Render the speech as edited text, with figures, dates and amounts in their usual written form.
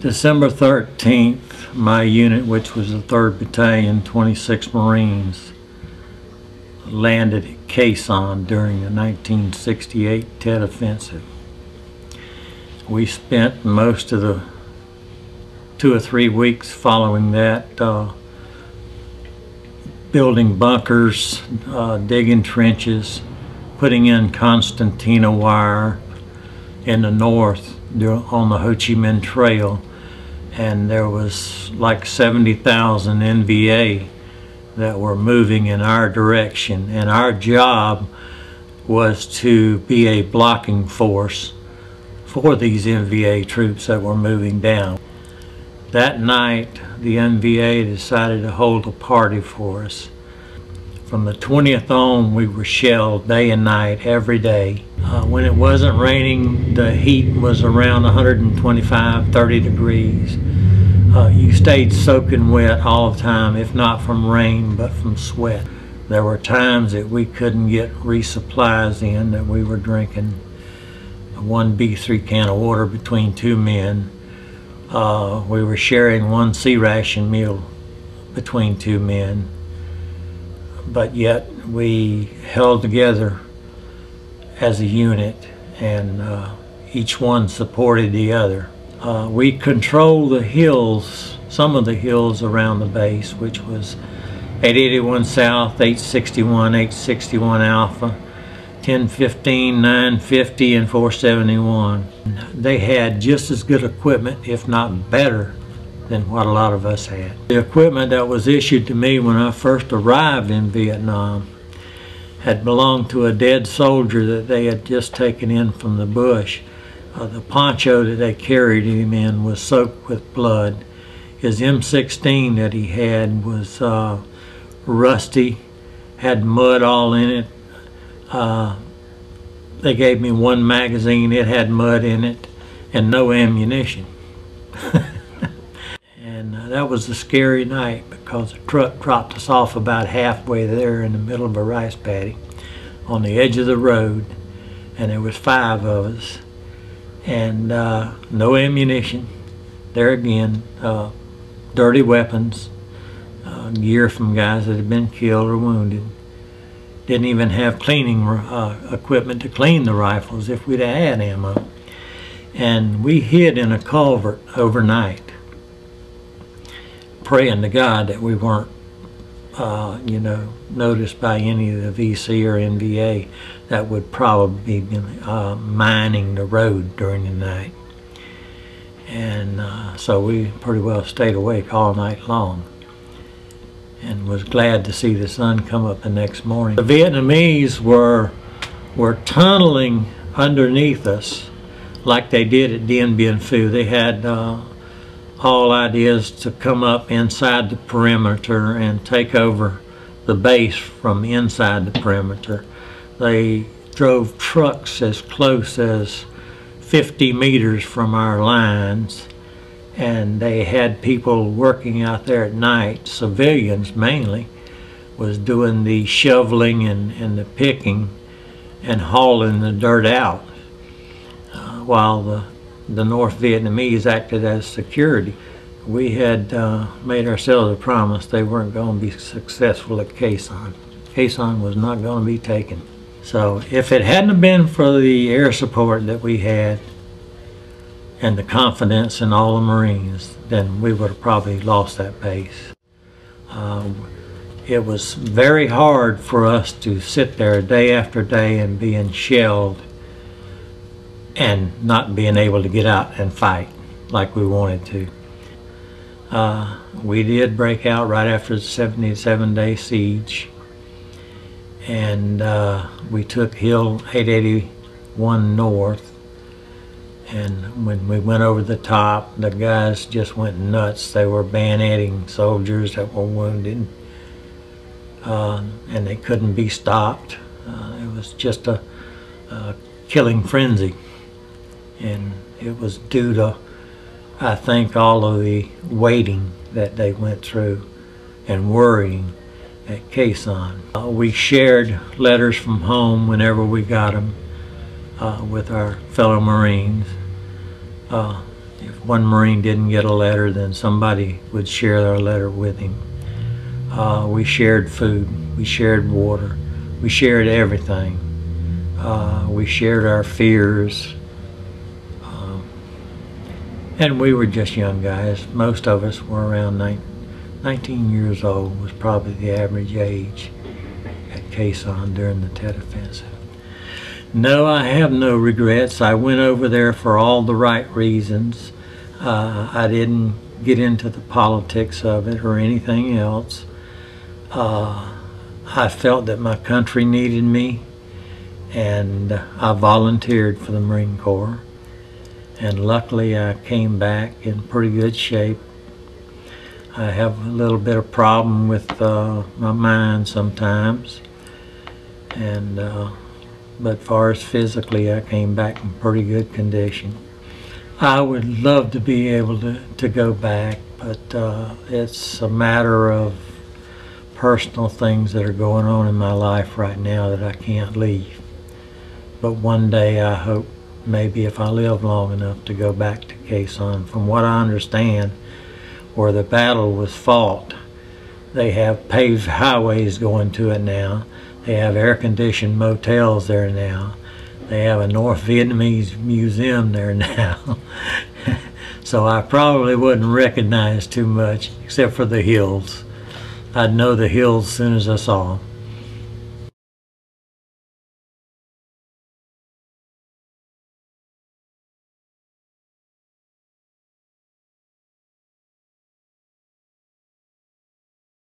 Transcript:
December 13th, my unit, which was the 3rd Battalion, 26 Marines, landed at Khe Sanh during the 1968 Tet Offensive. We spent most of the 2 or 3 weeks following that building bunkers, digging trenches, putting in concertina wire in the north on the Ho Chi Minh Trail, and there was like 70,000 NVA that were moving in our direction, and our job was to be a blocking force for these NVA troops that were moving down. That night the NVA decided to hold a party for us. From the 20th on, we were shelled day and night, every day. When it wasn't raining, the heat was around 125, 30 degrees. You stayed soaking wet all the time, if not from rain, but from sweat. There were times that we couldn't get resupplies in, that we were drinking one B3 can of water between 2 men. We were sharing one sea ration meal between 2 men. But yet we held together as a unit, and each one supported the other. We controlled the hills, some of the hills around the base, which was 881 South, 861, 861 Alpha, 1015, 950, and 471. They had just as good equipment, if not better, than what a lot of us had. The equipment that was issued to me when I first arrived in Vietnam had belonged to a dead soldier that they had just taken in from the bush. The poncho that they carried him in was soaked with blood. His M16 that he had was rusty, had mud all in it. They gave me one magazine, it had mud in it, and no ammunition. And that was a scary night, because the truck dropped us off about halfway there in the middle of a rice paddy on the edge of the road, and there was 5 of us, and no ammunition. There again, dirty weapons, gear from guys that had been killed or wounded. Didn't even have cleaning equipment to clean the rifles if we'd have had ammo. And we hid in a culvert overnight, praying to God that we weren't, noticed by any of the VC or NVA that would probably be mining the road during the night. And so we pretty well stayed awake all night long, and was glad to see the sun come up the next morning. The Vietnamese were tunneling underneath us like they did at Dien Bien Phu. They had all ideas to come up inside the perimeter and take over the base from inside the perimeter. They drove trucks as close as 50 meters from our lines, and they had people working out there at night, civilians mainly, was doing the shoveling and the picking and hauling the dirt out, while the North Vietnamese acted as security. We had made ourselves a promise they weren't going to be successful at Khe Sanh. Khe Sanh was not going to be taken. So if it hadn't been for the air support that we had and the confidence in all the Marines, then we would have probably lost that base. It was very hard for us to sit there day after day and being shelled and not being able to get out and fight like we wanted to. We did break out right after the 77-day siege, and we took Hill 881 North, and when we went over the top, the guys just went nuts. They were bayoneting soldiers that were wounded, and they couldn't be stopped. It was just a killing frenzy. And it was due to, I think, all of the waiting that they went through and worrying at Khe Sanh. We shared letters from home whenever we got them with our fellow Marines. If one Marine didn't get a letter, then somebody would share their letter with him. We shared food, we shared water, we shared everything. We shared our fears. And we were just young guys. Most of us were around 19 years old was probably the average age at Khe Sanh during the Tet Offensive. No, I have no regrets. I went over there for all the right reasons. I didn't get into the politics of it or anything else. I felt that my country needed me, and I volunteered for the Marine Corps. And luckily I came back in pretty good shape. I have a little bit of problem with my mind sometimes, and but far as physically, I came back in pretty good condition. I would love to be able to go back, but it's a matter of personal things that are going on in my life right now that I can't leave. But one day I hope, maybe if I live long enough, to go back to Khe Sanh. From what I understand, where the battle was fought, they have paved highways going to it now. They have air-conditioned motels there now. They have a North Vietnamese museum there now. So I probably wouldn't recognize too much, except for the hills. I'd know the hills as soon as I saw them.